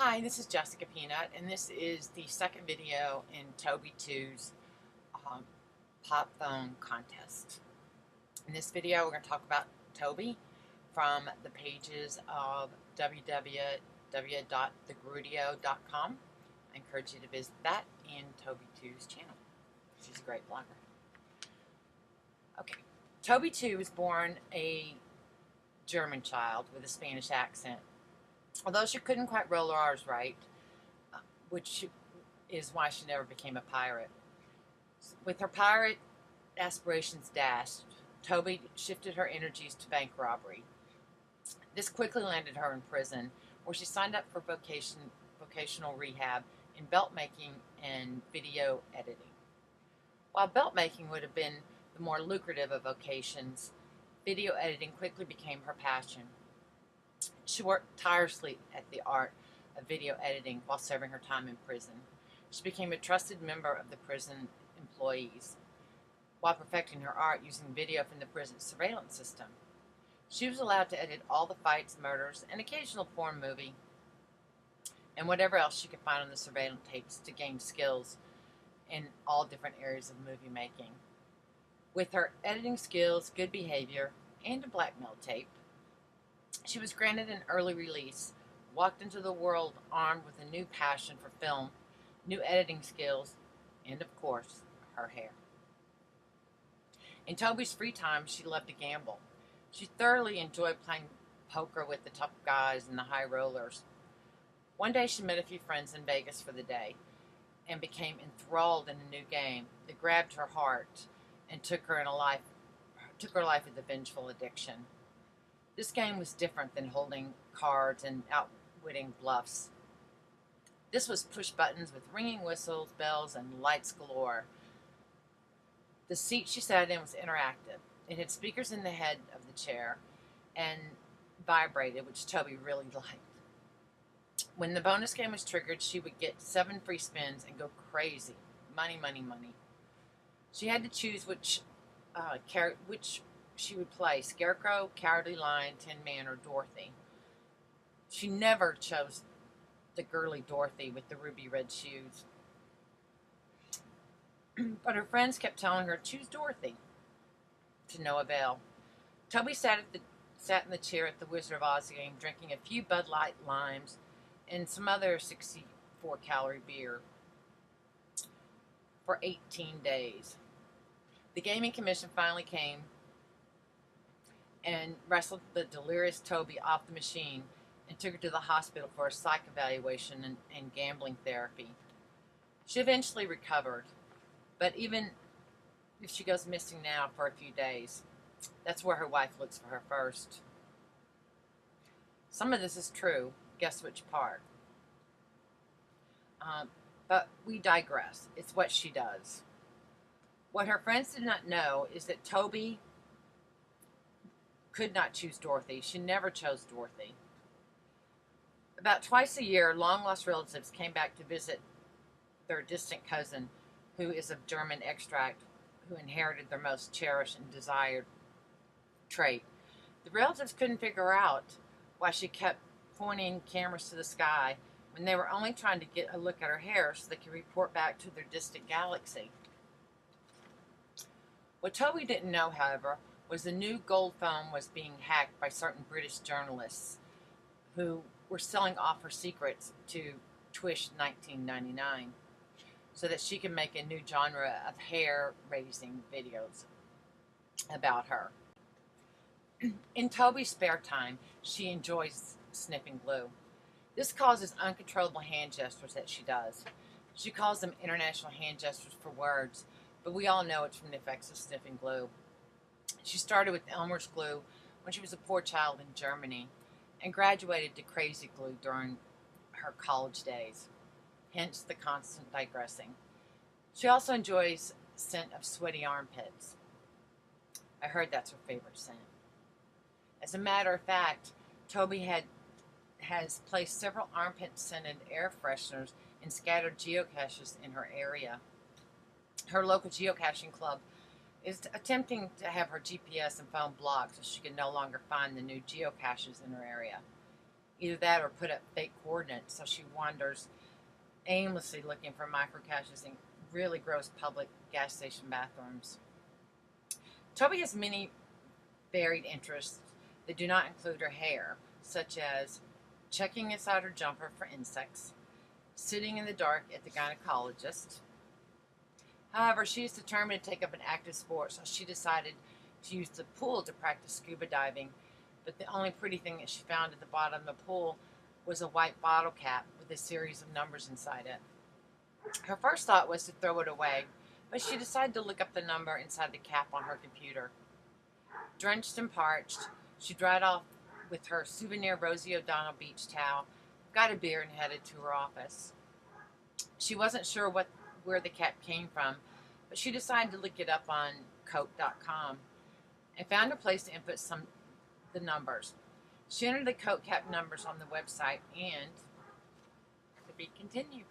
Hi, this is Jessica Peanut, and this is the second video in Tobie2's um, pop phone contest. In this video, we're going to talk about Tobie from the pages of www.thegrudio.com. I encourage you to visit that and Tobie2's channel. She's a great blogger. Okay, Tobie2 was born a German child with a Spanish accent. Although she couldn't quite roll her R's right, which is why she never became a pirate. With her pirate aspirations dashed, Tobie shifted her energies to bank robbery. This quickly landed her in prison, where she signed up for vocational rehab in belt making and video editing. While belt making would have been the more lucrative of vocations, video editing quickly became her passion. She worked tirelessly at the art of video editing while serving her time in prison. She became a trusted member of the prison employees while perfecting her art using video from the prison surveillance system. She was allowed to edit all the fights, murders, an occasional porn movie, and whatever else she could find on the surveillance tapes to gain skills in all different areas of movie making. With her editing skills, good behavior, and a blackmail tape, she was granted an early release, walked into the world armed with a new passion for film, new editing skills, and of course, her hair. In Tobie's free time, she loved to gamble. She thoroughly enjoyed playing poker with the top guys and the high rollers. One day she met a few friends in Vegas for the day and became enthralled in a new game that grabbed her heart and took her life with a vengeful addiction. This game was different than holding cards and outwitting bluffs. This was push buttons with ringing whistles, bells, and lights galore. The seat she sat in was interactive. It had speakers in the head of the chair and vibrated, which Tobie really liked. When the bonus game was triggered, she would get 7 free spins and go crazy. Money, money, money. She had to choose which she would play: Scarecrow, Cowardly Lion, Tin Man, or Dorothy. She never chose the girly Dorothy with the ruby red shoes. But her friends kept telling her, choose Dorothy, to no avail. Tobie sat in the chair at the Wizard of Oz game, drinking a few Bud Light limes and some other 64-calorie beer for 18 days. The gaming commission finally came and wrestled the delirious Tobie off the machine and took her to the hospital for a psych evaluation and gambling therapy. She eventually recovered, but even if she goes missing now for a few days, that's where her wife looks for her first. Some of this is true. Guess which part? But we digress. It's what she does. What her friends did not know is that Tobie could not choose Dorothy. She never chose Dorothy. About twice a year, long-lost relatives came back to visit their distant cousin, who is of German extract, who inherited their most cherished and desired trait. The relatives couldn't figure out why she kept pointing cameras to the sky when they were only trying to get a look at her hair so they could report back to their distant galaxy. What Tobie didn't know, however, was the new gold phone was being hacked by certain British journalists who were selling off her secrets to Twish 1999 so that she could make a new genre of hair-raising videos about her. In Tobie's spare time, she enjoys sniffing glue. This causes uncontrollable hand gestures that she does. She calls them international hand gestures for words, but we all know it's from the effects of sniffing glue. She started with Elmer's glue when she was a poor child in Germany and graduated to crazy glue during her college days, hence the constant digressing. She also enjoys the scent of sweaty armpits. I heard that's her favorite scent. As a matter of fact, Tobie has placed several armpit-scented air fresheners in scattered geocaches in her area. Her local geocaching club is attempting to have her GPS and phone blocked so she can no longer find the new geocaches in her area. Either that or put up fake coordinates, so she wanders aimlessly looking for microcaches in really gross public gas station bathrooms. Tobie has many varied interests that do not include her hair, such as checking inside her jumper for insects, sitting in the dark at the gynecologist. However, she is determined to take up an active sport, so she decided to use the pool to practice scuba diving. But the only pretty thing that she found at the bottom of the pool was a white bottle cap with a series of numbers inside it. Her first thought was to throw it away, but she decided to look up the number inside the cap on her computer. Drenched and parched, she dried off with her souvenir Rosie O'Donnell beach towel, got a beer, and headed to her office. She wasn't sure where the cap came from, but she decided to look it up on Coke.com and found a place to input the numbers. She entered the Coke cap numbers on the website, and to be continued.